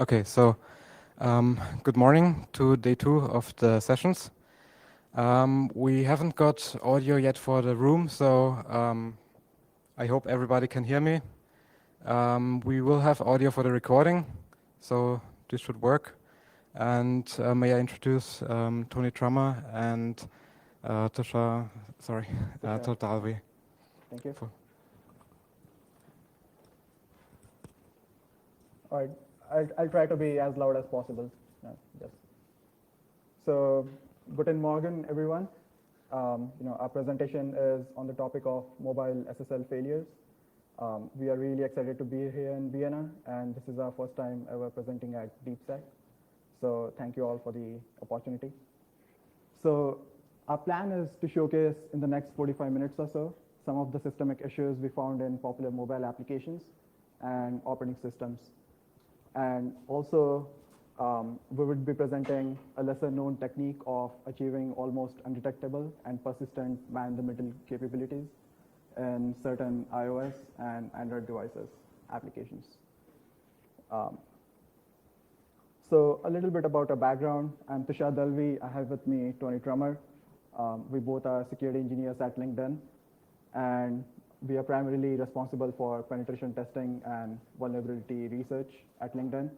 Okay, so good morning to day 2 of the sessions. We haven't got audio yet for the room, so I hope everybody can hear me. We will have audio for the recording, so this should work. And may I introduce Tony Trummer and Tushar, sorry, Tushar. Todalvi. Thank you. All right, I'll try to be as loud as possible. Just so, guten Morgen, everyone. Our presentation is on the topic of mobile SSL failures. We are really excited to be here in Vienna, and this is our first time ever presenting at DeepSec. So, thank you all for the opportunity. So, our plan is to showcase in the next 45 minutes or so some of the systemic issues we found in popular mobile applications and operating systems. And also, we would be presenting a lesser known technique of achieving almost undetectable and persistent man-in-the-middle capabilities in certain iOS and Android devices applications. So a little bit about our background. I'm Tushar Dalvi. I have with me Tony Trummer. We both are security engineers at LinkedIn, and we are primarily responsible for penetration testing and vulnerability research at LinkedIn.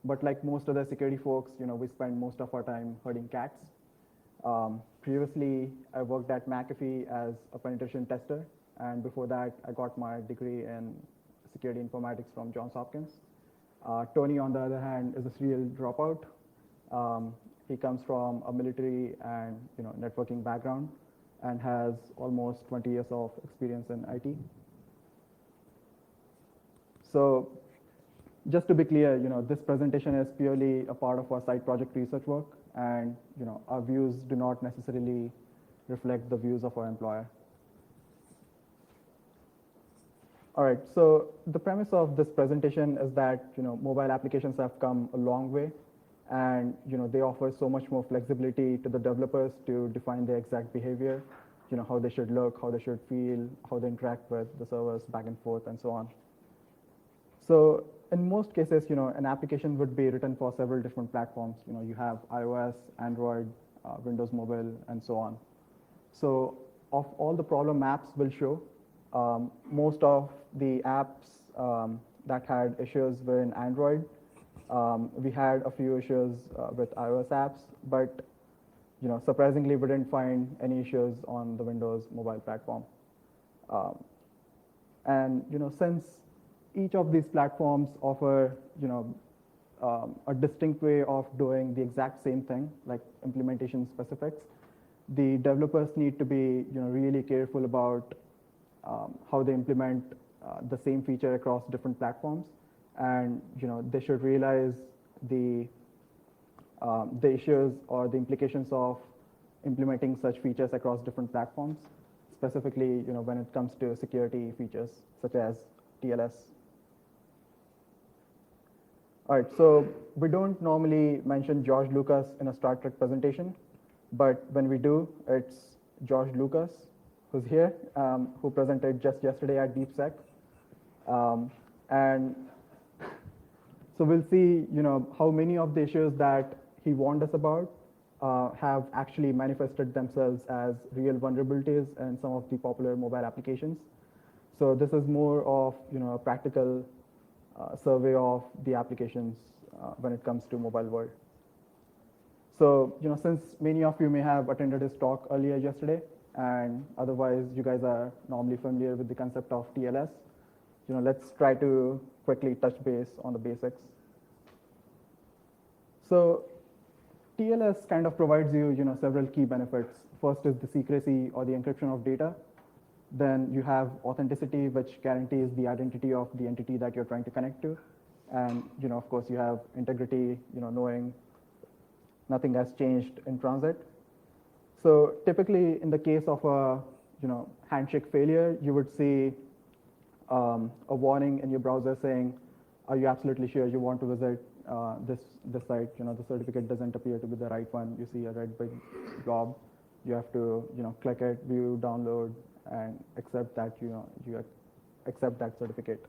But like most other security folks, we spend most of our time herding cats. Previously, I worked at McAfee as a penetration tester, and before that, I got my degree in security informatics from Johns Hopkins. Tony, on the other hand, is a serial dropout. He comes from a military and networking background and has almost 20 years of experience in IT. So just to be clear, this presentation is purely a part of our side project research work, and our views do not necessarily reflect the views of our employer. All right, so the premise of this presentation is that mobile applications have come a long way, and they offer so much more flexibility to the developers to define their exact behavior, how they should look, how they should feel, how they interact with the servers back and forth, and so on. So in most cases, an application would be written for several different platforms. You have iOS, Android, Windows Mobile, and so on. So of all the problem apps will show, most of the apps that had issues were in Android. We had a few issues with iOS apps, but surprisingly, we didn't find any issues on the Windows mobile platform. And since each of these platforms offer a distinct way of doing the exact same thing, like implementation specifics, the developers need to be really careful about how they implement the same feature across different platforms, and they should realize the issues or the implications of implementing such features across different platforms, specifically when it comes to security features such as TLS. All right, so we don't normally mention George Lucas in a Star Trek presentation, but when we do, it's George Lucas, who's here, who presented just yesterday at DeepSec. And so we'll see, how many of the issues that he warned us about have actually manifested themselves as real vulnerabilities in some of the popular mobile applications. So this is more of, a practical survey of the applications when it comes to mobile world. So, since many of you may have attended his talk earlier yesterday, and otherwise you guys are normally familiar with the concept of TLS, let's try to quickly touch base on the basics. So TLS kind of provides you, several key benefits. First is the secrecy or the encryption of data. Then you have authenticity, which guarantees the identity of the entity that you're trying to connect to. And, of course, you have integrity, knowing nothing has changed in transit. So typically, in the case of a, handshake failure, you would see a warning in your browser saying, are you absolutely sure you want to visit this site? The certificate doesn't appear to be the right one. You see a red big blob. You have to, click it, view, download, and accept that, you accept that certificate.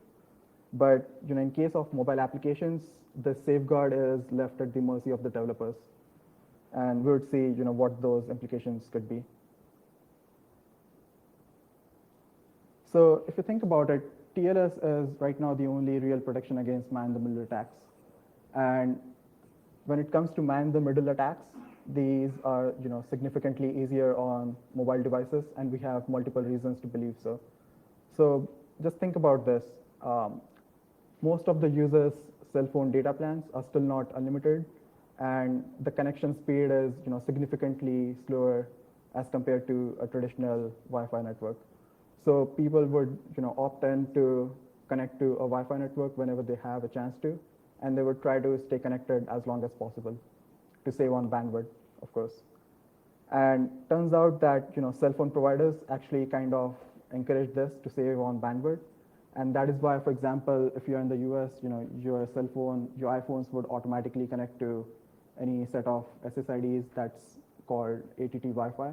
But in case of mobile applications, the safeguard is left at the mercy of the developers. And we would see what those implications could be. So if you think about it, TLS is right now the only real protection against man-in-the-middle attacks. And when it comes to man-in-the-middle attacks, these are significantly easier on mobile devices, and we have multiple reasons to believe so. So just think about this. Most of the users' cell phone data plans are still not unlimited, and the connection speed is significantly slower as compared to a traditional Wi-Fi network. So people would opt in to connect to a Wi-Fi network whenever they have a chance to, and they would try to stay connected as long as possible to save on bandwidth, of course. And turns out that cell phone providers actually kind of encourage this to save on bandwidth. And that is why, for example, if you're in the US, your cell phone, your iPhones would automatically connect to any set of SSIDs that's called ATT Wi-Fi.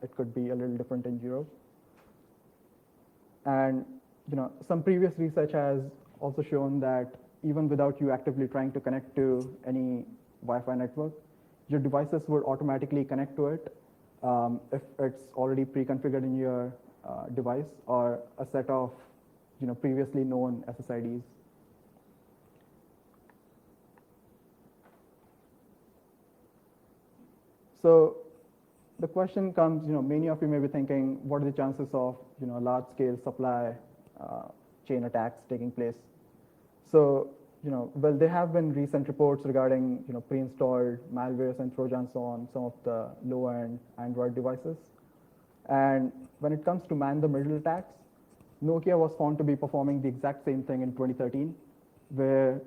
It could be a little different in Europe. And some previous research has also shown that even without you actively trying to connect to any Wi-Fi network, your devices would automatically connect to it if it's already pre-configured in your device or a set of previously known SSIDs. So the question comes, many of you may be thinking, what are the chances of large-scale supply chain attacks taking place? So well, there have been recent reports regarding pre-installed malwares and trojans on some of the low-end Android devices. And when it comes to man-in-the-middle attacks, Nokia was found to be performing the exact same thing in 2013, where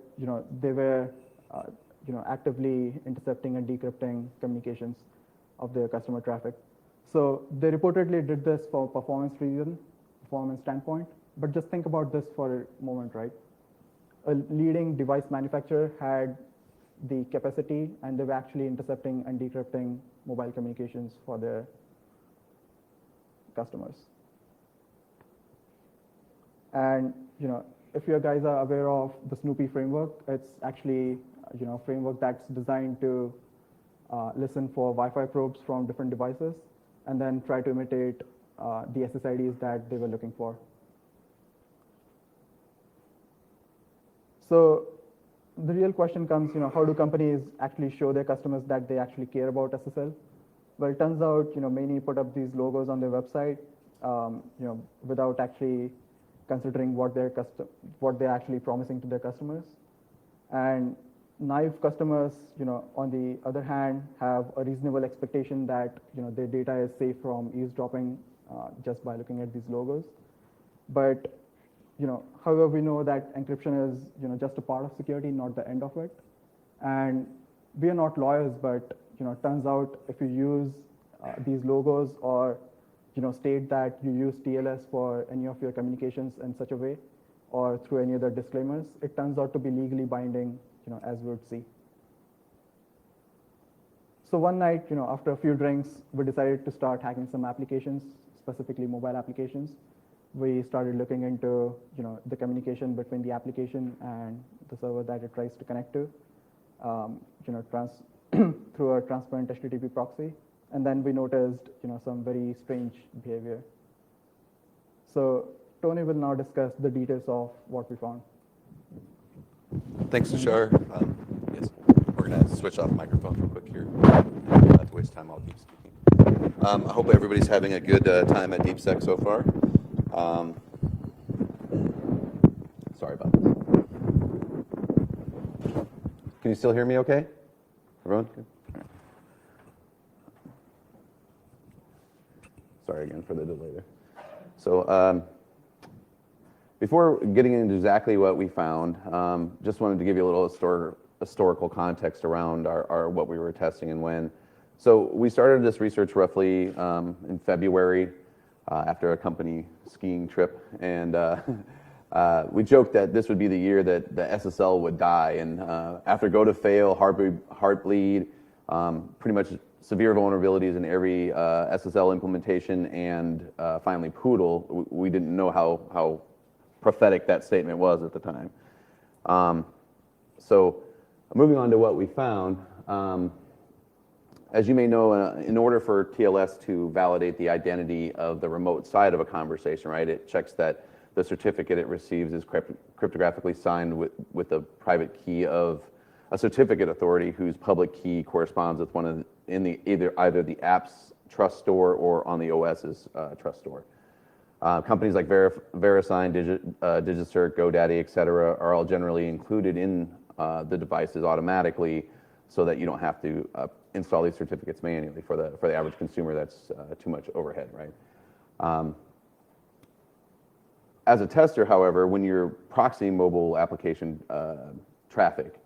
they were actively intercepting and decrypting communications of their customer traffic. So they reportedly did this for performance standpoint. But just think about this for a moment, right? A leading device manufacturer had the capacity, and they were actually intercepting and decrypting mobile communications for their customers. And if you guys are aware of the Snoopy framework, it's actually a framework that's designed to listen for Wi-Fi probes from different devices and then try to imitate the SSIDs that they were looking for. So the real question comes, how do companies actually show their customers that they actually care about SSL? Well, it turns out, many put up these logos on their website, without actually considering what they're actually promising to their customers. And naive customers, on the other hand, have a reasonable expectation that their data is safe from eavesdropping just by looking at these logos. But however, we know that encryption is just a part of security, not the end of it. And we are not lawyers, but turns out if you use these logos or state that you use TLS for any of your communications in such a way or through any other disclaimers, it turns out to be legally binding, as we would see. So one night, after a few drinks, we decided to start hacking some applications, specifically mobile applications. We started looking into the communication between the application and the server that it tries to connect to, through a transparent HTTP proxy. And then we noticed some very strange behavior. So Tony will now discuss the details of what we found. Thanks, Tushar. Yes, we're going to switch off microphones real quick here. Not to waste time, I'll keep speaking. I hope everybody's having a good time at DeepSec so far. Sorry about this. Can you still hear me okay? Everyone? Good? All right. Sorry again for the delay there. So before getting into exactly what we found, just wanted to give you a little historical context around our what we were testing and when. So we started this research roughly in February after a company skiing trip, and we joked that this would be the year that the SSL would die, and after go to fail, heartbleed, pretty much severe vulnerabilities in every SSL implementation, and finally Poodle, we didn't know how prophetic that statement was at the time. So moving on to what we found, as you may know, in order for TLS to validate the identity of the remote side of a conversation, right, it checks that the certificate it receives is cryptographically signed with the private key of a certificate authority whose public key corresponds with one of either the app's trust store or on the OS's trust store. Companies like VeriSign, DigiCert, GoDaddy, et cetera, are all generally included in the devices automatically, so that you don't have to install these certificates manually. For the average consumer, that's too much overhead, right? As a tester, however, when you're proxying mobile application traffic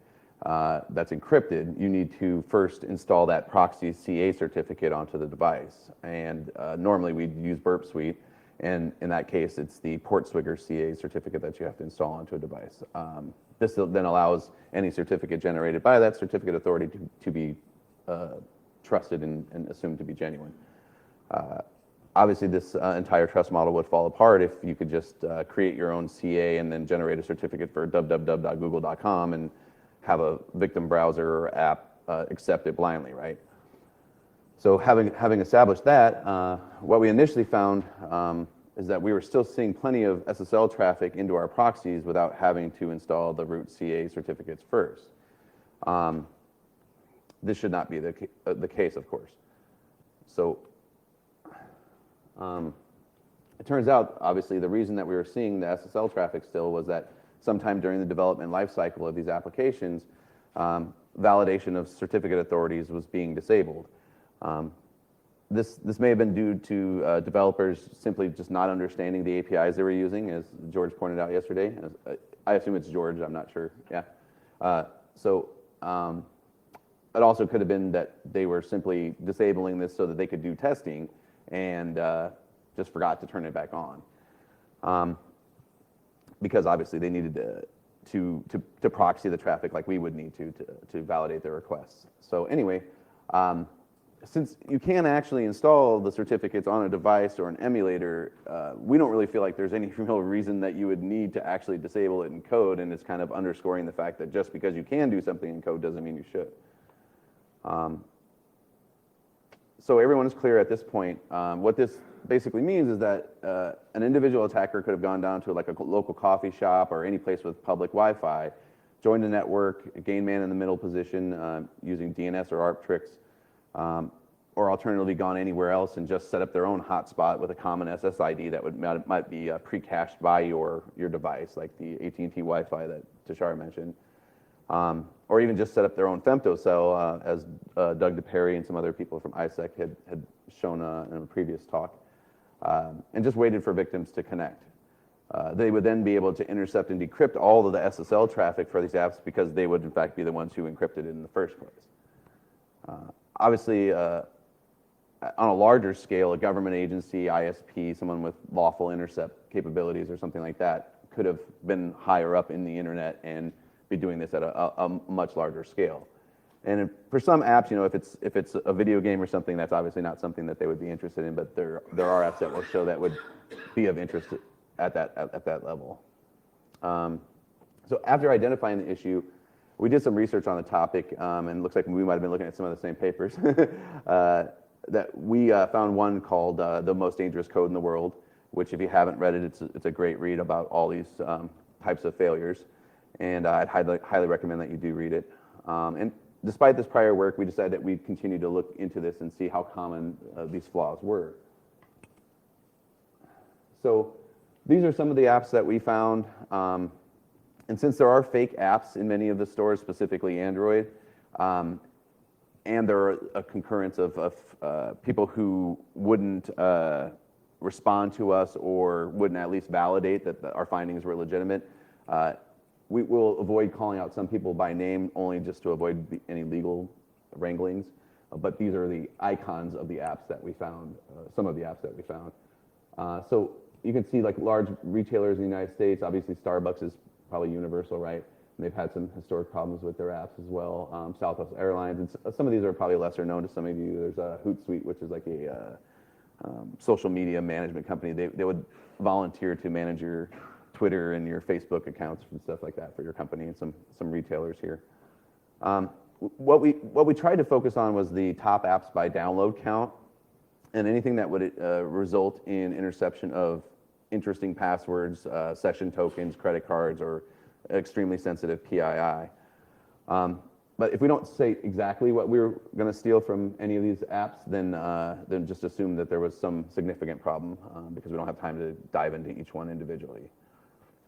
that's encrypted, you need to first install that proxy CA certificate onto the device. And normally we'd use Burp Suite, and in that case, it's the Portswigger CA certificate that you have to install onto a device. This then allows any certificate generated by that certificate authority to be trusted and assumed to be genuine. Obviously, this entire trust model would fall apart if you could just create your own CA and then generate a certificate for www.google.com and have a victim browser or app accept it blindly, right? So having established that, what we initially found is that we were still seeing plenty of SSL traffic into our proxies without having to install the root CA certificates first. This should not be the case, of course. So it turns out, obviously, the reason that we were seeing the SSL traffic still was that sometime during the development lifecycle of these applications, validation of certificate authorities was being disabled. This may have been due to developers simply just not understanding the APIs they were using, as George pointed out yesterday. I assume it's George, I'm not sure, yeah. It also could have been that they were simply disabling this so that they could do testing and just forgot to turn it back on. Because obviously they needed to proxy the traffic like we would need to validate their requests. So anyway, since you can actually install the certificates on a device or an emulator, we don't really feel like there's any real reason that you would need to actually disable it in code, and it's kind of underscoring the fact that just because you can do something in code doesn't mean you should. So everyone is clear at this point. What this basically means is that an individual attacker could have gone down to like a local coffee shop or any place with public Wi-Fi, joined a network, gained man in the middle position using DNS or ARP tricks, or alternatively gone anywhere else and just set up their own hotspot with a common SSID that might be pre-cached by your device, like the AT&T Wi-Fi that Tushar mentioned. Or even just set up their own femtocell, as Doug DePerry and some other people from ISEC had shown in a previous talk, and just waited for victims to connect. They would then be able to intercept and decrypt all of the SSL traffic for these apps because they would in fact be the ones who encrypted it in the first place. Obviously, on a larger scale, a government agency, ISP, someone with lawful intercept capabilities or something like that could have been higher up in the internet and be doing this at a much larger scale. And for some apps, you know, if it's a video game or something, that's obviously not something that they would be interested in, but there are apps that will show that would be of interest at that level. So after identifying the issue, we did some research on the topic, and it looks like we might have been looking at some of the same papers. That we found one called The Most Dangerous Code in the World, which if you haven't read it, it's a great read about all these types of failures. And I'd highly recommend that you do read it. And despite this prior work, we decided that we'd continue to look into this and see how common these flaws were. So these are some of the apps that we found. And since there are fake apps in many of the stores, specifically Android, and there are a concurrence of people who wouldn't respond to us or wouldn't at least validate that our findings were legitimate, we will avoid calling out some people by name only just to avoid any legal wranglings. But these are the icons of the apps that we found, some of the apps that we found. So you can see like large retailers in the United States, obviously Starbucks is probably universal, right? And they've had some historic problems with their apps as well. Southwest Airlines, and some of these are probably lesser known to some of you. There's Hootsuite, which is like a social media management company. They would volunteer to manage your Twitter and your Facebook accounts and stuff like that for your company, and some retailers here. What we tried to focus on was the top apps by download count, and anything that would result in interception of interesting passwords, session tokens, credit cards, or extremely sensitive PII. But if we don't say exactly what we were going to steal from any of these apps, then just assume that there was some significant problem, because we don't have time to dive into each one individually.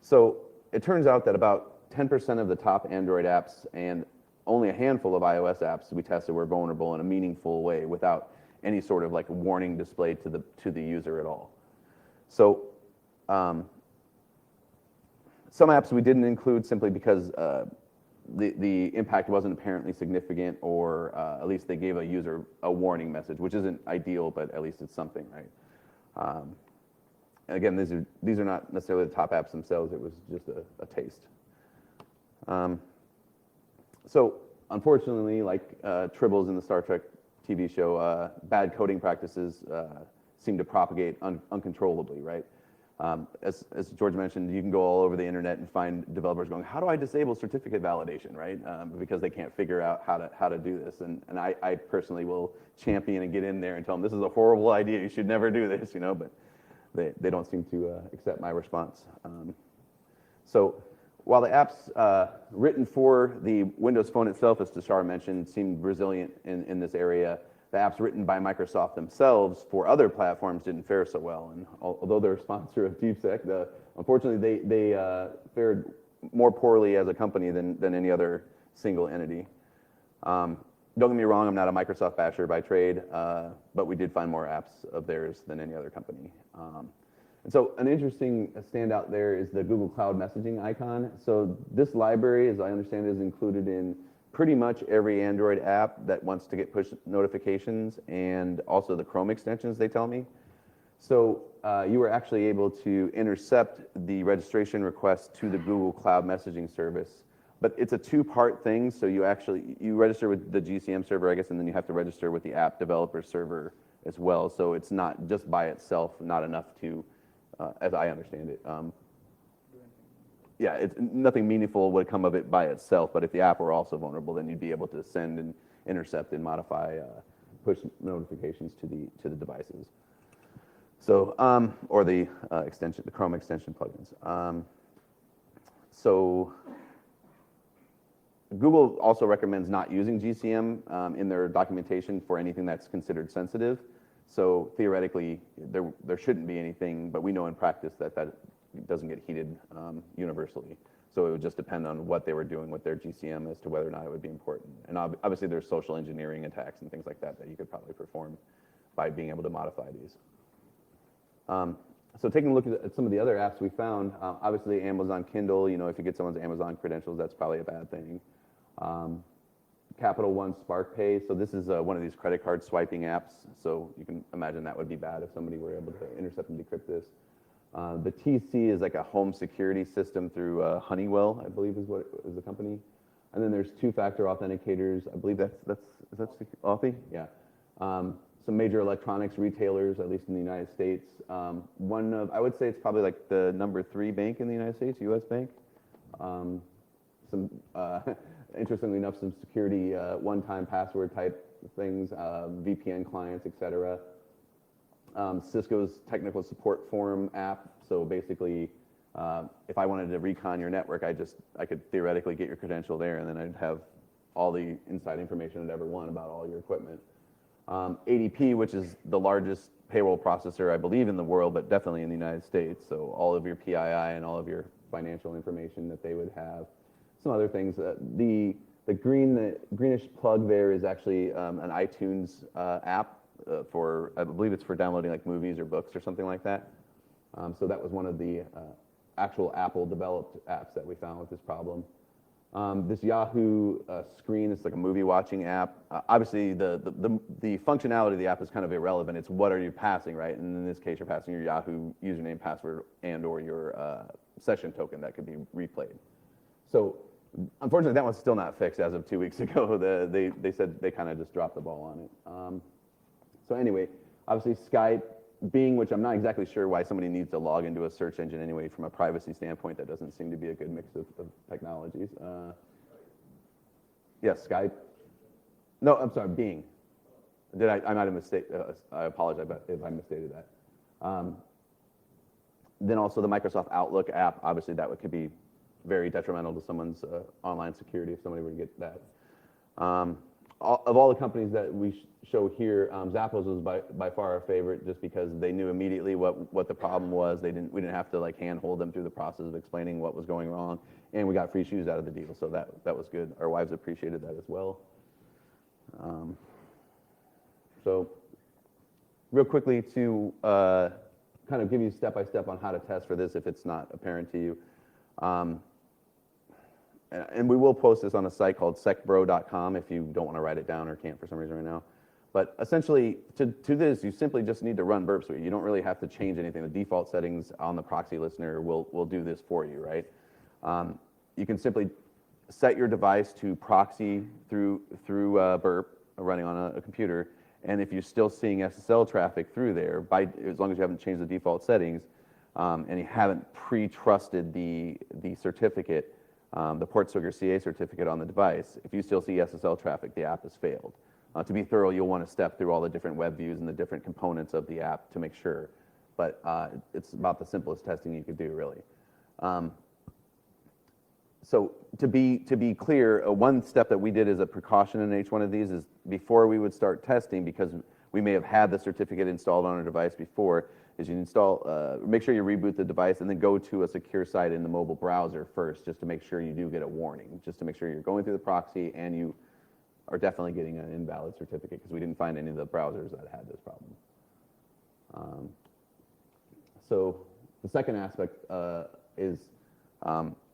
So it turns out that about 10% of the top Android apps and only a handful of iOS apps we tested were vulnerable in a meaningful way without any sort of like warning displayed to the user at all. So some apps we didn't include simply because the impact wasn't apparently significant, or at least they gave a user a warning message, which isn't ideal, but at least it's something, right? And again, these are not necessarily the top apps themselves. It was just a taste. So unfortunately, like Tribbles in the Star Trek TV show, bad coding practices seem to propagate uncontrollably, right? As George mentioned, you can go all over the internet and find developers going, how do I disable certificate validation, right? Because they can't figure out how to do this. And I personally will champion and get in there and tell them, this is a horrible idea, you should never do this, you know, but they don't seem to accept my response. So while the apps written for the Windows Phone itself, as Tushar mentioned, seemed resilient in this area, the apps written by Microsoft themselves for other platforms didn't fare so well. And although they're a sponsor of DeepSec, unfortunately they fared more poorly as a company than any other single entity. Don't get me wrong, I'm not a Microsoft basher by trade, but we did find more apps of theirs than any other company. And so an interesting standout there is the Google Cloud messaging icon. So this library, as I understand it, is included in pretty much every Android app that wants to get push notifications, and also the Chrome extensions, they tell me. So you were actually able to intercept the registration request to the Google Cloud messaging service. But it's a two-part thing, so you register with the GCM server, I guess, and then you have to register with the app developer server as well. So it's not just by itself, not enough to, as I understand it. Yeah, nothing meaningful would come of it by itself, but if the app were also vulnerable, then you'd be able to send and intercept and modify push notifications to the devices. So, or the extension, the Chrome extension plugins. So Google also recommends not using GCM in their documentation for anything that's considered sensitive. So theoretically, there shouldn't be anything, but we know in practice that doesn't get heeded universally. So it would just depend on what they were doing with their GCM as to whether or not it would be important. And obviously there's social engineering attacks and things like that you could probably perform by being able to modify these. So taking a look at some of the other apps we found, obviously Amazon Kindle, you know, if you get someone's Amazon credentials, that's probably a bad thing. Capital One Spark Pay, so this is one of these credit card swiping apps, so you can imagine that would be bad if somebody were able to intercept and decrypt this. The TC is like a home security system through Honeywell, I believe is the company. And then there's two-factor authenticators. I believe is that Authy? Yeah. Some major electronics retailers, at least in the United States. I would say it's probably like the #3 bank in the United States, U.S. bank. Interestingly enough, some security one-time password type things, VPN clients, etc. Cisco's technical support forum app. So basically, if I wanted to recon your network, I could theoretically get your credential there, and then I'd have all the inside information I'd ever want about all your equipment. ADP, which is the largest payroll processor, I believe, in the world, but definitely in the United States. So all of your PII and all of your financial information that they would have. Some other things. The greenish plug there is actually an iTunes app for, I believe it's for downloading like movies or books or something like that. So that was one of the actual Apple developed apps that we found with this problem. This Yahoo screen is like a movie watching app. Obviously, the functionality of the app is kind of irrelevant. It's what are you passing, right? And in this case, you're passing your Yahoo username, password, and/or your session token that could be replayed. So unfortunately, that one's still not fixed as of 2 weeks ago. They said they kind of just dropped the ball on it. So anyway, obviously Skype, Bing, which I'm not exactly sure why somebody needs to log into a search engine anyway. From a privacy standpoint, that doesn't seem to be a good mix of technologies. Yes, Skype. No, I'm sorry, Bing. I might have mistaken. I apologize if I misstated that. Then also the Microsoft Outlook app. Obviously, could be very detrimental to someone's online security if somebody were to get that. Of all the companies that we show here, Zappos was by far our favorite, just because they knew immediately what the problem was. We didn't have to like handhold them through the process of explaining what was going wrong, and we got free shoes out of the deal, so that was good. Our wives appreciated that as well. So real quickly to kind of give you step by step on how to test for this if it's not apparent to you. And we will post this on a site called secbro.com if you don't want to write it down or can't for some reason right now. But essentially, to this, you simply just need to run Burp Suite. You don't really have to change anything. The default settings on the proxy listener will do this for you, right? You can simply set your device to proxy through Burp running on a computer. And if you're still seeing SSL traffic through there, as long as you haven't changed the default settings, and you haven't pre-trusted the certificate, the Portswigger CA certificate on the device, if you still see SSL traffic, the app has failed. To be thorough, you'll want to step through all the different web views and the different components of the app to make sure. But it's about the simplest testing you could do, really. So to be clear, one step that we did as a precaution in each one of these is before we would start testing, because we may have had the certificate installed on our device before, is you install, make sure you reboot the device and then go to a secure site in the mobile browser first, just to make sure you do get a warning, just to make sure you're going through the proxy and you are definitely getting an invalid certificate, because we didn't find any of the browsers that had this problem. So the second aspect is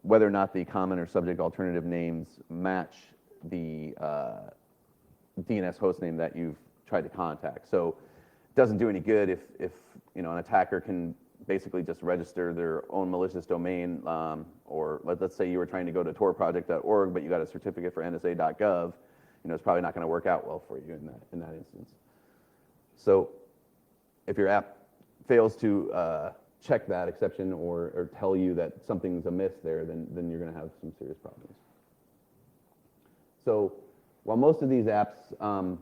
whether or not the common or subject alternative names match the DNS hostname that you've tried to contact. So it doesn't do any good if an attacker can basically just register their own malicious domain, or let's say you were trying to go to torproject.org, but you got a certificate for NSA.gov. It's probably not going to work out well for you in that instance. So if your app fails to check that exception or tell you that something's amiss there, then you're going to have some serious problems. So while most of these apps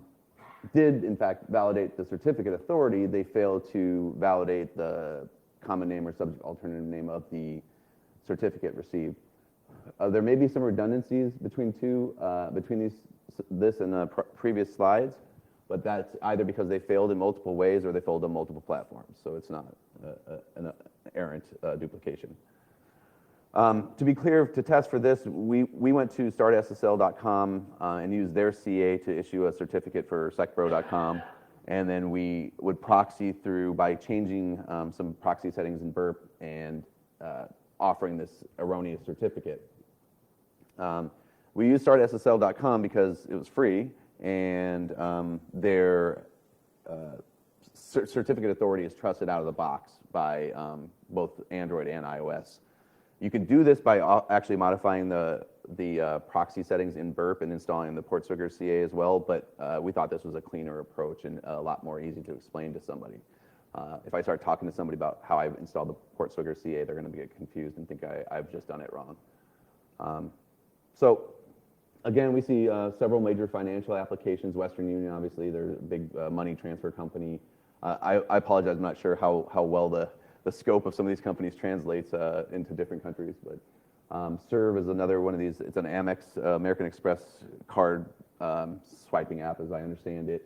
did, in fact, validate the certificate authority, they failed to validate the common name or subject alternative name of the certificate received. There may be some redundancies between this and the previous slides, but that's either because they failed in multiple ways or they failed on multiple platforms. So it's not an errant duplication. To be clear, to test for this, we went to startssl.com and used their CA to issue a certificate for secbro.com. And then we would proxy through by changing some proxy settings in Burp and offering this erroneous certificate. We used startssl.com because it was free, and their certificate authority is trusted out of the box by both Android and iOS. You can do this by actually modifying the proxy settings in Burp and installing the Portswigger CA as well, but we thought this was a cleaner approach and a lot more easy to explain to somebody. If I start talking to somebody about how I've installed the Portswigger CA, they're going to get confused and think I've just done it wrong. So again, we see several major financial applications. Western Union, obviously, they're a big money transfer company. I apologize, I'm not sure how well the scope of some of these companies translates into different countries, but Serve is another one of these. It's an Amex, American Express card swiping app, as I understand it.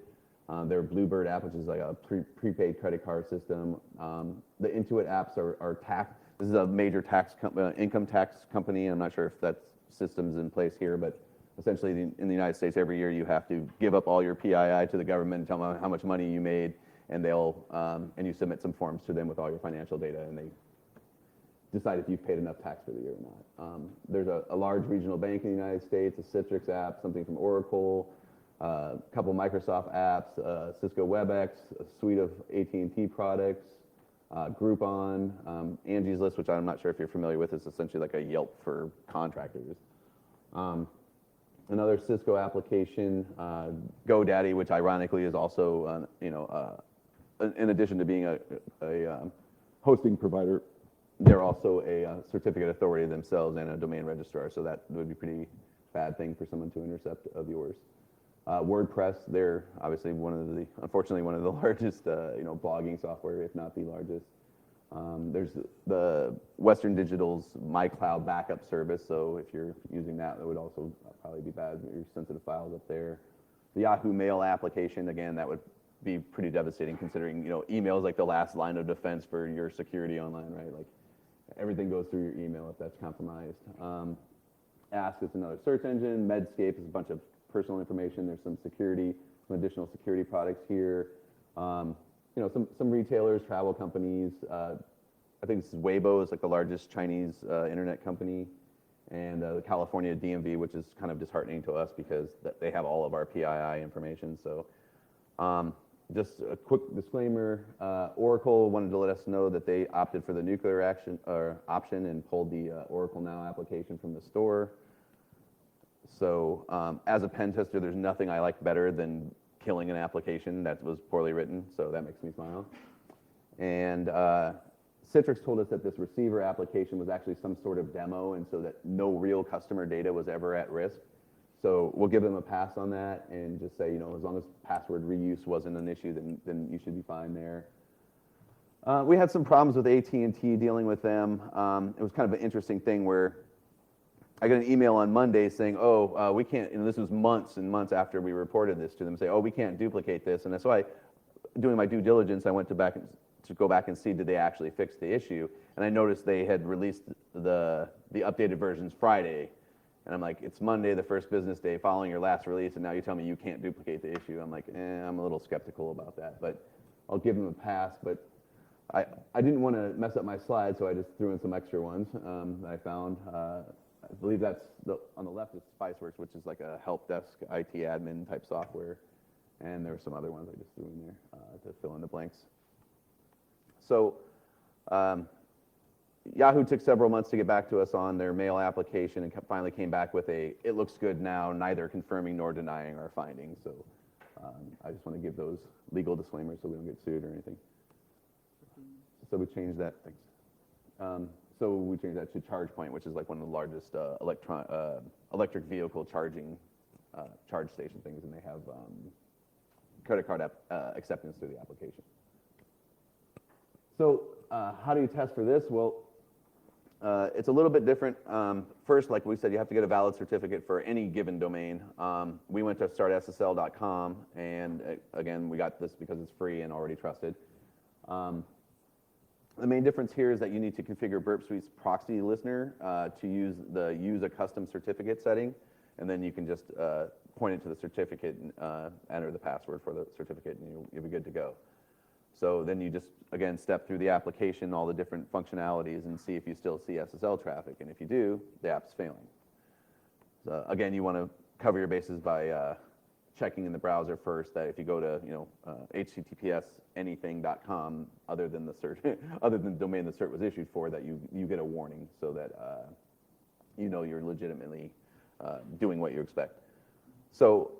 Their Bluebird app, which is like a prepaid credit card system. The Intuit apps are tax. This is a major income tax company. I'm not sure if that system's in place here, but essentially in the United States, every year you have to give up all your PII to the government and tell them how much money you made, and and you submit some forms to them with all your financial data, and they decide if you've paid enough tax for the year or not. There's a large regional bank in the United States, a Citrix app, something from Oracle, a couple Microsoft apps, Cisco WebEx, a suite of AT&T products, Groupon, Angie's List, which I'm not sure if you're familiar with. It's essentially like a Yelp for contractors. Another Cisco application, GoDaddy, which ironically is also in addition to being a hosting provider, they're also a certificate authority themselves and a domain registrar, so that would be a pretty bad thing for someone to intercept of yours. WordPress, they're obviously unfortunately one of the largest, blogging software, if not the largest. There's the Western Digital's MyCloud backup service, so if you're using that, that would also probably be bad. Your sensitive files up there. The Yahoo Mail application, again, that would be pretty devastating considering, email is like the last line of defense for your security online, right? Like everything goes through your email if that's compromised. Ask is another search engine. Medscape is a bunch of personal information. There's some additional security products here. Some retailers, travel companies. I think this is Weibo is like the largest Chinese internet company, and the California DMV, which is kind of disheartening to us because they have all of our PII information. So just a quick disclaimer, Oracle wanted to let us know that they opted for the nuclear option and pulled the Oracle Now application from the store. So as a pen tester, there's nothing I like better than killing an application that was poorly written, so that makes me smile. And Citrix told us that this receiver application was actually some sort of demo, and so that no real customer data was ever at risk. So we'll give them a pass on that and just say, as long as password reuse wasn't an issue, then you should be fine there. We had some problems with AT&T dealing with them. It was kind of an interesting thing where I got an email on Monday saying, we can't, and this was months and months after we reported this to them, say, we can't duplicate this. And so doing my due diligence, I went to go back and see did they actually fix the issue. And I noticed they had released the updated versions Friday. And I'm like, it's Monday, the first business day following your last release, and now you tell me you can't duplicate the issue. I'm like, I'm a little skeptical about that, but I'll give them a pass. But I didn't want to mess up my slides, so I just threw in some extra ones that I found. I believe that's on the left is Spiceworks, which is like a help desk IT admin type software. And there were some other ones I just threw in there to fill in the blanks. So Yahoo took several months to get back to us on their mail application and finally came back with it looks good now, neither confirming nor denying our findings. So I just want to give those legal disclaimers so we don't get sued or anything. So we changed that. Thanks. So we changed that to ChargePoint, which is like one of the largest electric vehicle charging charge station things, and they have credit card acceptance through the application. So how do you test for this? Well, it's a little bit different. First, like we said, you have to get a valid certificate for any given domain. We went to startssl.com, and again, we got this because it's free and already trusted. The main difference here is that you need to configure Burp Suite's proxy listener to use a custom certificate setting, and then you can just point it to the certificate and enter the password for the certificate, and you'll be good to go. So then you just, again, step through the application, all the different functionalities, and see if you still see SSL traffic, and if you do, the app's failing. So again, you want to cover your bases by checking in the browser first that if you go to https anything.com other than the domain the cert was issued for, that you get a warning so that you're legitimately doing what you expect. So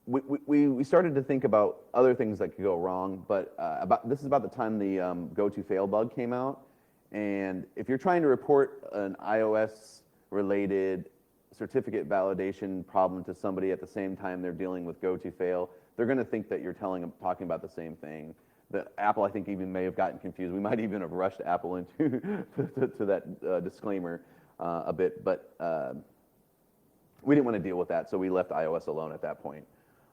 we started to think about other things that could go wrong, but this is about the time the go-to-fail bug came out. And if you're trying to report an iOS-related certificate validation problem to somebody at the same time they're dealing with go-to-fail, they're going to think that you're talking about the same thing. Apple, I think, even may have gotten confused. We might even have rushed Apple into to that disclaimer a bit, but we didn't want to deal with that, so we left iOS alone at that point.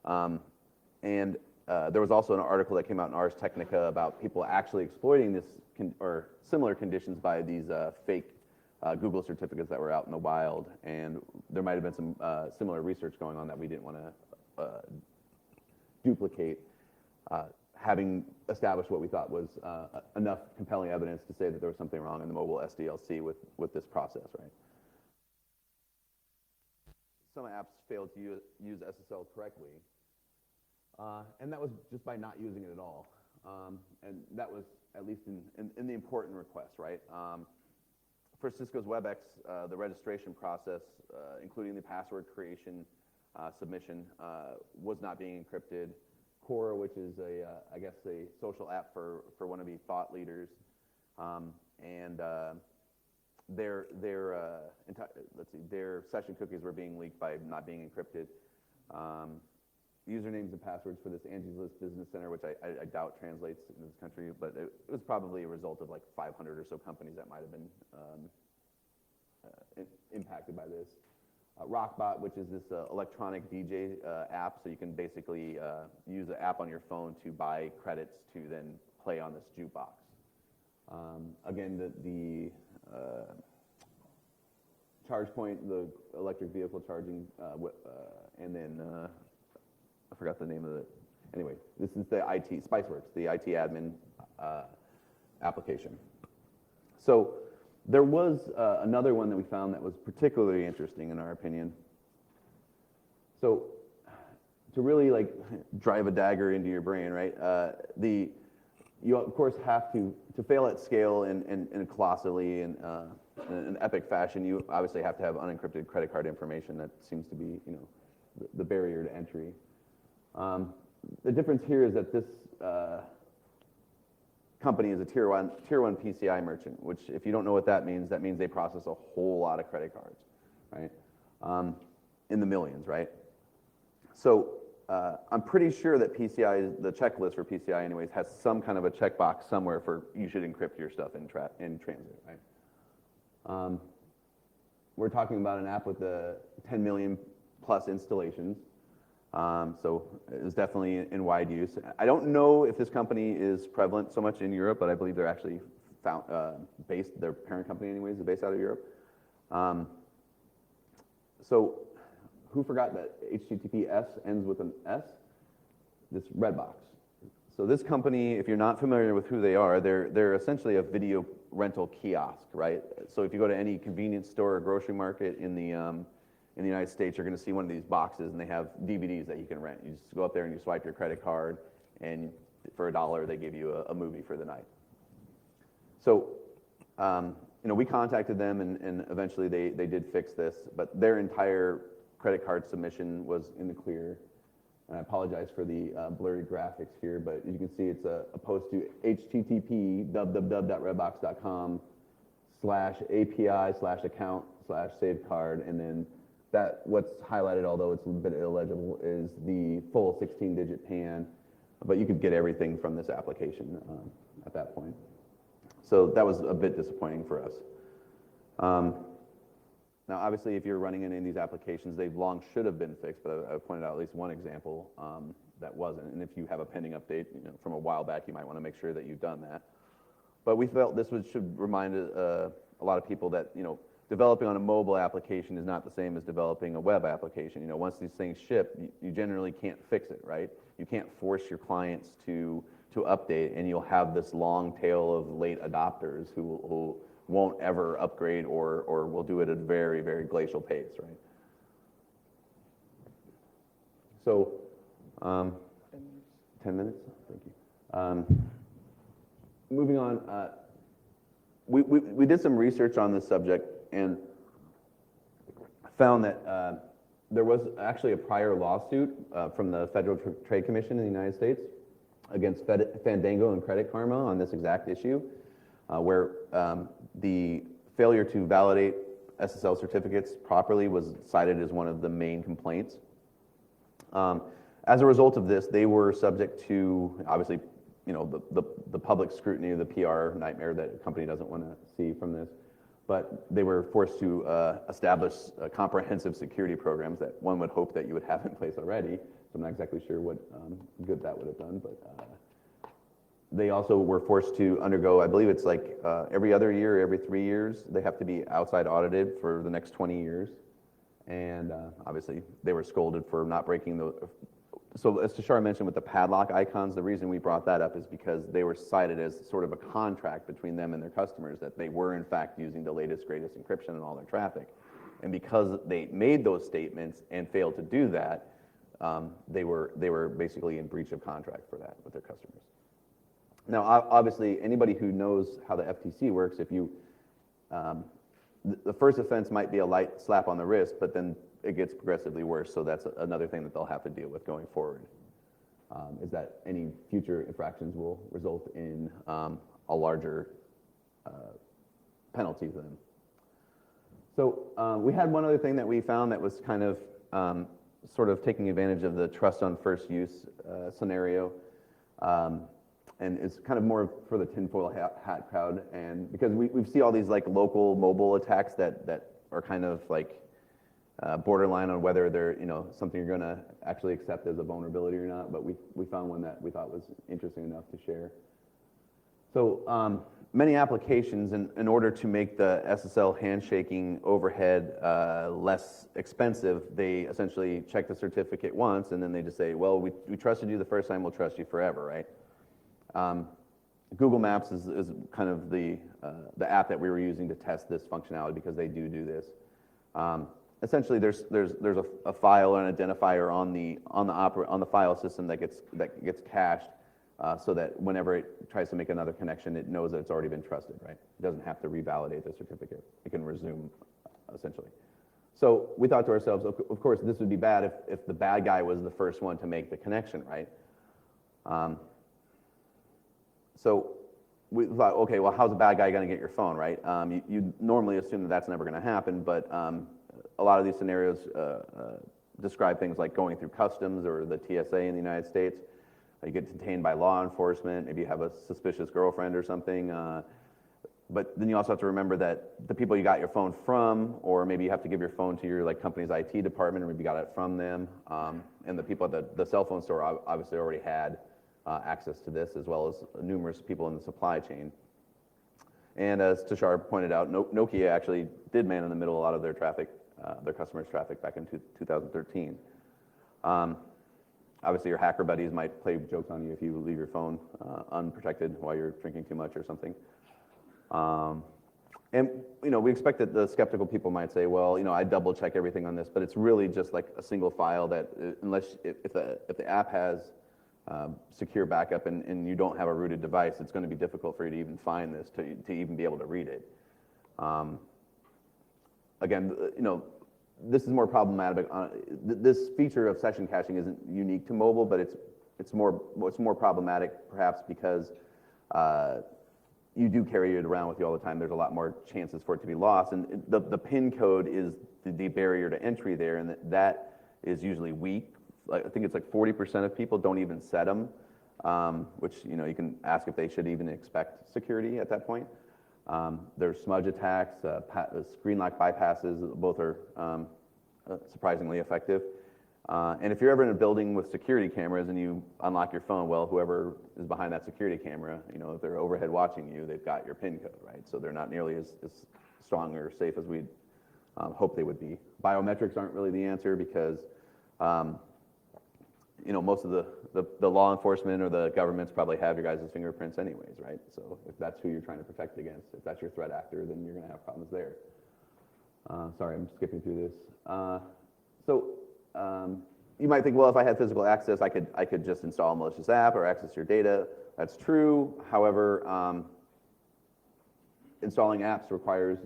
And there was also an article that came out in Ars Technica about people actually exploiting this or similar conditions by these fake Google certificates that were out in the wild, and there might have been some similar research going on that we didn't want to duplicate, having established what we thought was enough compelling evidence to say that there was something wrong in the mobile SDLC with this process, right? Some apps failed to use SSL correctly, and that was just by not using it at all. And that was at least in the important requests, right? For Cisco's WebEx, the registration process, including the password creation, submission, was not being encrypted. Quora, which is I guess a social app for wannabe thought leaders, and their session cookies were being leaked by not being encrypted. Usernames and passwords for this Angie's List Business Center, which I doubt translates in this country, but it was probably a result of like 500 or so companies that might have been impacted by this. Rockbot, which is this electronic DJ app, so you can basically use the app on your phone to buy credits to then play on this jukebox. Again, the ChargePoint, the electric vehicle charging, and then I forgot the name of it. Anyway, this is the IT, Spiceworks, the IT admin application. So there was another one that we found that was particularly interesting in our opinion. So to really like drive a dagger into your brain, right? You of course have to fail at scale and colossally and in an epic fashion, you obviously have to have unencrypted credit card information. That seems to be, the barrier to entry. The difference here is that this company is a tier one PCI merchant, which if you don't know what that means they process a whole lot of credit cards, right? In the millions, right? So I'm pretty sure that PCI, the checklist for PCI anyways, has some kind of a checkbox somewhere for you should encrypt your stuff in transit, right? We're talking about an app with 10 million plus installations. So it's definitely in wide use. I don't know if this company is prevalent so much in Europe, but I believe they're actually their parent company anyways, is based out of Europe. So who forgot that HTTPS ends with an S? This Redbox. So this company, if you're not familiar with who they are, they're essentially a video rental kiosk, right? So if you go to any convenience store or grocery market in the United States, you're going to see one of these boxes, and they have DVDs that you can rent. You just go up there and you swipe your credit card, and for $1, they give you a movie for the night. So, we contacted them, and eventually they did fix this, but their entire credit card submission was in the clear. And I apologize for the blurry graphics here, but as you can see, it's a post to http://redbox.com/API/account/saved card, and then what's highlighted, although it's a bit illegible, is the full 16-digit PAN, but you could get everything from this application at that point. So that was a bit disappointing for us. Now, obviously, if you're running any of these applications, they should have been fixed, but I pointed out at least one example that wasn't. And if you have a pending update from a while back, you might want to make sure that you've done that. But we felt this should remind a lot of people that developing on a mobile application is not the same as developing a web application. Once these things ship, you generally can't fix it, right? You can't force your clients to update, and you'll have this long tail of late adopters who won't ever upgrade or will do it at a very, very glacial pace, right? So, 10 minutes? Thank you. Moving on, we did some research on this subject and found that there was actually a prior lawsuit from the Federal Trade Commission in the United States against Fandango and Credit Karma on this exact issue, where the failure to validate SSL certificates properly was cited as one of the main complaints. As a result of this, they were subject to, obviously, the public scrutiny of the PR nightmare that a company doesn't want to see from this. But they were forced to establish comprehensive security programs that one would hope that you would have in place already. So I'm not exactly sure what good that would have done, but they also were forced to undergo, I believe it's like every other year, every 3 years, they have to be outside audited for the next 20 years. And obviously, they were scolded for not breaking the... So as Tushar mentioned with the padlock icons, the reason we brought that up is because they were cited as sort of a contract between them and their customers that they were in fact using the latest, greatest encryption in all their traffic. And because they made those statements and failed to do that, they were basically in breach of contract for that with their customers. Now, obviously, anybody who knows how the FTC works, if you, the first offense might be a light slap on the wrist, but then it gets progressively worse, so that's another thing that they'll have to deal with going forward. is that any future infractions will result in a larger penalty to them. So we had one other thing that we found that was kind of sort of taking advantage of the trust on first use scenario. And it's kind of more for the tinfoil hat crowd, and because we see all these like local mobile attacks that are kind of like borderline on whether they're something you're going to actually accept as a vulnerability or not. But we found one that we thought was interesting enough to share. So many applications, in order to make the SSL handshaking overhead less expensive, they essentially check the certificate once, and then they just say, well, we trusted you the first time, we'll trust you forever, right? Google Maps is kind of the app that we were using to test this functionality, because they do this. Essentially, there's a file or an identifier on the file system that gets cached, so that whenever it tries to make another connection, it knows that it's already been trusted, right? It doesn't have to revalidate the certificate. It can resume, essentially. So we thought to ourselves, of course, this would be bad if the bad guy was the first one to make the connection, right? So we thought, okay, well, how's a bad guy going to get your phone, right? You normally assume that that's never going to happen, but a lot of these scenarios describe things like going through customs or the TSA in the United States. You get detained by law enforcement, maybe you have a suspicious girlfriend or something. But then you also have to remember that the people you got your phone from, or maybe you have to give your phone to your company's IT department, or maybe you got it from them. And the people at the cell phone store obviously already had access to this, as well as numerous people in the supply chain. And as Tushar pointed out, Nokia actually did man in the middle a lot of their traffic, their customers' traffic back in 2013. Obviously, your hacker buddies might play jokes on you if you leave your phone unprotected while you're drinking too much or something. And we expect that the skeptical people might say, well, I double check everything on this, but it's really just like a single file that, unless if the app has secure backup and you don't have a rooted device, it's going to be difficult for you to even find this, to even be able to read it. Again, this is more problematic. This feature of session caching isn't unique to mobile, but it's more problematic perhaps because you do carry it around with you all the time. There's a lot more chances for it to be lost, and the PIN code is the barrier to entry there, and that is usually weak. I think it's like 40% of people don't even set them, which you can ask if they should even expect security at that point. There's smudge attacks, screen lock bypasses. Both are surprisingly effective. And if you're ever in a building with security cameras and you unlock your phone, well, whoever is behind that security camera, if they're overhead watching you, they've got your PIN code, right? So they're not nearly as strong or safe as we'd hope they would be. Biometrics aren't really the answer because most of the law enforcement or the governments probably have your guys' fingerprints anyways, right? So if that's who you're trying to protect against, if that's your threat actor, then you're going to have problems there. Sorry, I'm skipping through this. You might think, well, if I had physical access, I could just install a malicious app or access your data. That's true. However, installing apps requires,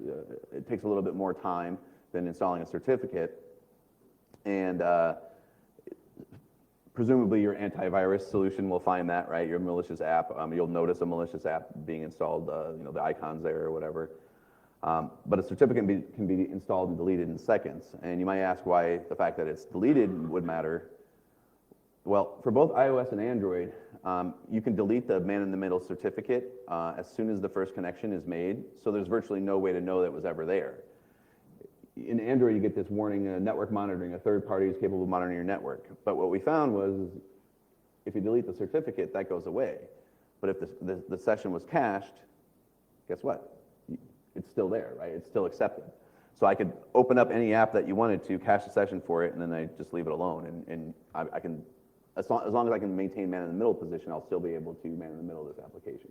it takes a little bit more time than installing a certificate. And presumably your antivirus solution will find that, right? Your malicious app, you'll notice a malicious app being installed, the icons there or whatever. But a certificate can be installed and deleted in seconds. And you might ask why the fact that it's deleted would matter. Well, for both iOS and Android, you can delete the man-in-the-middle certificate as soon as the first connection is made. So there's virtually no way to know that it was ever there. In Android, you get this warning, network monitoring, a third party is capable of monitoring your network. But what we found was if you delete the certificate, that goes away. But if the session was cached, guess what? It's still there, right? It's still accepted. So I could open up any app that you wanted to, cache a session for it, and then I just leave it alone. And I can, as long as I can maintain man-in-the-middle position, I'll still be able to man-in-the-middle this application.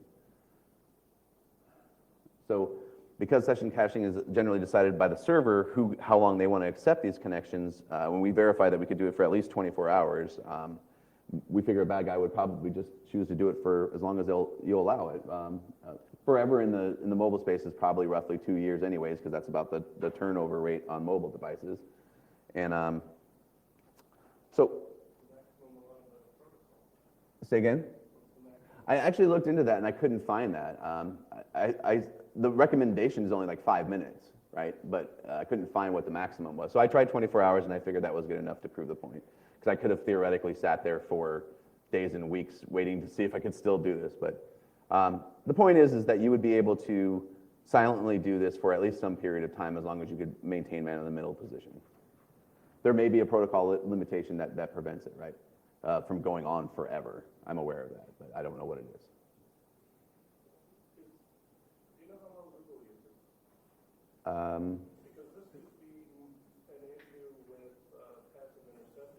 So because session caching is generally decided by the server how long they want to accept these connections, when we verify that we could do it for at least 24 hours, we figure a bad guy would probably just choose to do it for as long as you'll allow it. Forever in the mobile space is probably roughly 2 years anyways, because that's about the turnover rate on mobile devices. And so, Say again? I actually looked into that and I couldn't find that. The recommendation is only like 5 minutes, right? But I couldn't find what the maximum was. So I tried 24 hours and I figured that was good enough to prove the point. Because I could have theoretically sat there for days and weeks waiting to see if I could still do this. But the point is that you would be able to silently do this for at least some period of time as long as you could maintain man in the middle position. There may be a protocol limitation that prevents it, right? From going on forever. I'm aware of that, but I don't know what it is. Do you know how long Google uses? Because this could be an issue with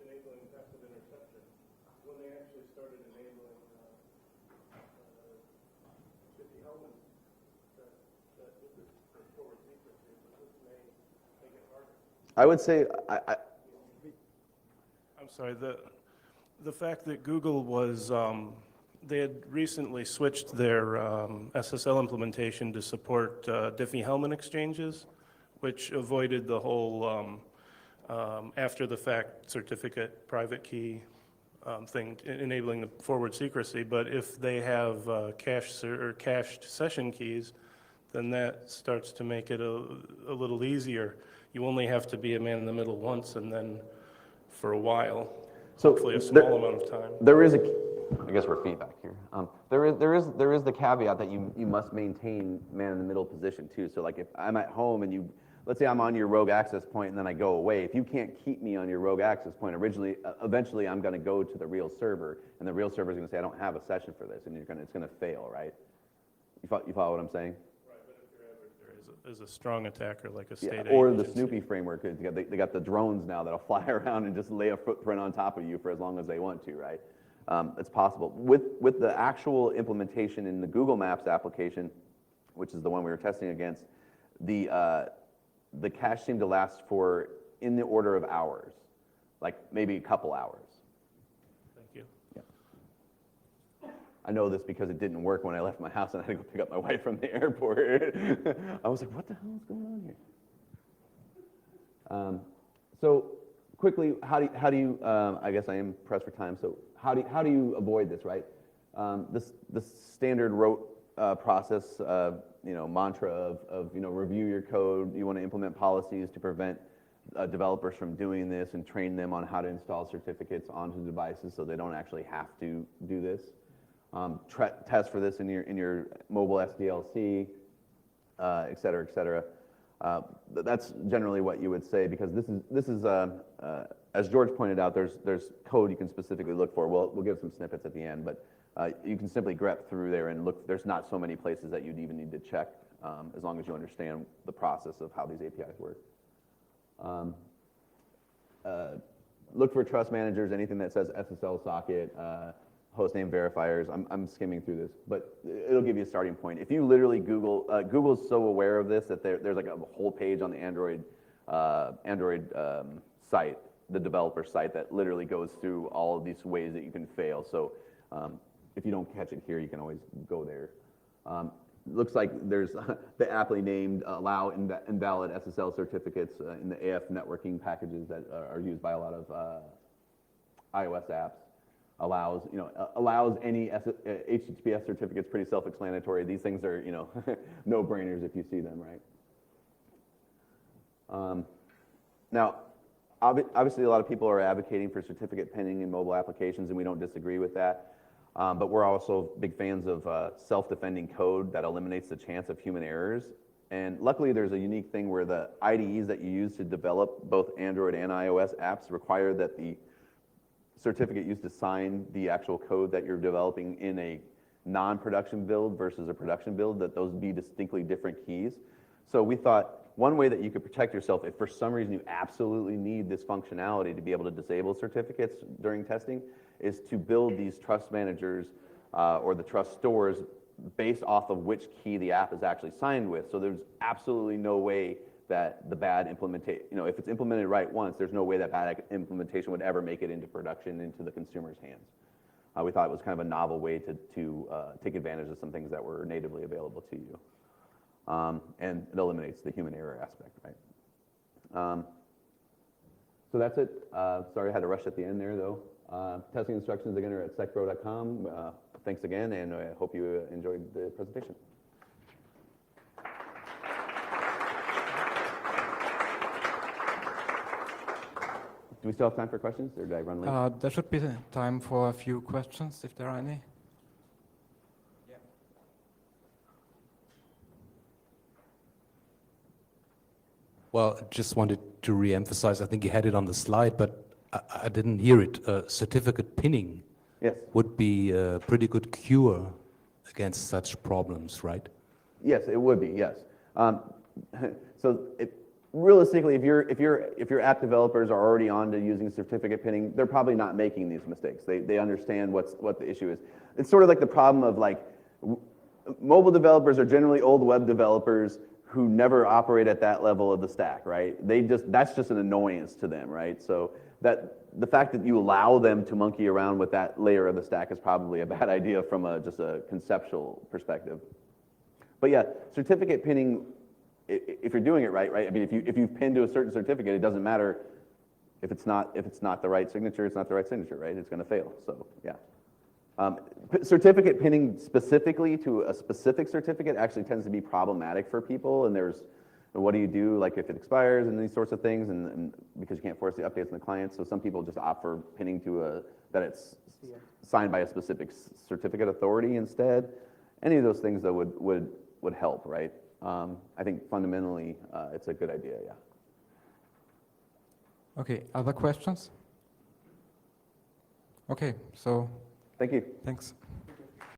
enabling passive interception when they actually started enabling diffie-Hellman that did this for forward secrecy, but this may make it harder. I would say I'm sorry, the fact that Google was, they had recently switched their SSL implementation to support diffie-Hellman exchanges, which avoided the whole after-the-fact certificate private key thing, enabling the forward secrecy. But if they have cached session keys, then that starts to make it a little easier. You only have to be a man in the middle once, and then for a while. so. Hopefully a small amount of time. There is I guess we're feedback here. There is the caveat that you must maintain man in the middle position too. So like if I'm at home and let's say I'm on your rogue access point and then I go away. If you can't keep me on your rogue access point, eventually I'm going to go to the real server, and the real server is going to say I don't have a session for this, and it's going to fail, right? You follow what I'm saying? Right, but if your adversary is a strong attacker like a state Yeah, or agency. the Snoopy framework. They got the drones now that'll fly around and just lay a footprint on top of you for as long as they want to, right? It's possible. With the actual implementation in the Google Maps application, which is the one we were testing against, the cache seemed to last for in the order of hours, like maybe a couple hours. Thank you. Yeah. I know this because it didn't work when I left my house and I had to go pick up my wife from the airport. I was like, what the hell is going on here? So quickly, how do you I guess I am pressed for time, so how do you avoid this, right? This standard rote process, mantra of review your code. You want to implement policies to prevent developers from doing this and train them on how to install certificates onto devices so they don't actually have to do this. Test for this in your mobile SDLC, et cetera, et cetera. That's generally what you would say, because this is as George pointed out, there's code you can specifically look for. We'll give some snippets at the end, but you can simply grep through there and look. There's not so many places that you'd even need to check, as long as you understand the process of how these APIs work. Look for trust managers, anything that says SSL socket, hostname verifiers. I'm skimming through this, but it'll give you a starting point. If you literally Google, Google's so aware of this that there's like a whole page on the Android site, the developer site, that literally goes through all of these ways that you can fail. So if you don't catch it here, you can always go there. Looks like there's the aptly named allow invalid SSL certificates in the AF networking packages that are used by a lot of iOS apps. Allows any HTTPS certificates, pretty self-explanatory. These things are, no-brainers if you see them, right? Now, obviously a lot of people are advocating for certificate pinning in mobile applications, and we don't disagree with that. But we're also big fans of self-defending code that eliminates the chance of human errors. And luckily, there's a unique thing where the IDEs that you use to develop both Android and iOS apps require that the certificate used to sign the actual code that you're developing in a non-production build versus a production build, that those be distinctly different keys. So we thought one way that you could protect yourself if for some reason you absolutely need this functionality to be able to disable certificates during testing is to build these trust managers or the trust stores based off of which key the app is actually signed with. So there's absolutely no way that the bad implementation, if it's implemented right once, there's no way that bad implementation would ever make it into production, into the consumer's hands. We thought it was kind of a novel way to take advantage of some things that were natively available to you. And it eliminates the human error aspect, right? So that's it. Sorry I had to rush at the end there, though. Testing instructions again are at secpro.com. Thanks again, and I hope you enjoyed the presentation. Do we still have time for questions, or did I run late? There should be time for a few questions, if there are any. Well, just wanted to re-emphasize, I think you had it on the slide, but I didn't hear it. Certificate pinning Yes. would be a pretty good cure against such problems, right? Yes, it would be. Yes. So realistically, if your app developers are already on to using certificate pinning, they're probably not making these mistakes. They understand what the issue is. It's sort of like the problem of like mobile developers are generally old web developers who never operate at that level of the stack, right? That's just an annoyance to them, right? So that the fact that you allow them to monkey around with that layer of the stack is probably a bad idea from just a conceptual perspective. But yeah, certificate pinning, if you're doing it right? I mean, if you've pinned to a certain certificate, it doesn't matter if it's not the right signature, it's not the right signature, right? It's going to fail. So yeah. Certificate pinning specifically to a specific certificate actually tends to be problematic for people, and what do you do like if it expires and these sorts of things, and because you can't force the updates on the client, so some people just opt for pinning to that it's signed by a specific certificate authority instead. Any of those things though would help, right? I think fundamentally it's a good idea, yeah. Okay, other questions? Okay, so Thank you. thanks.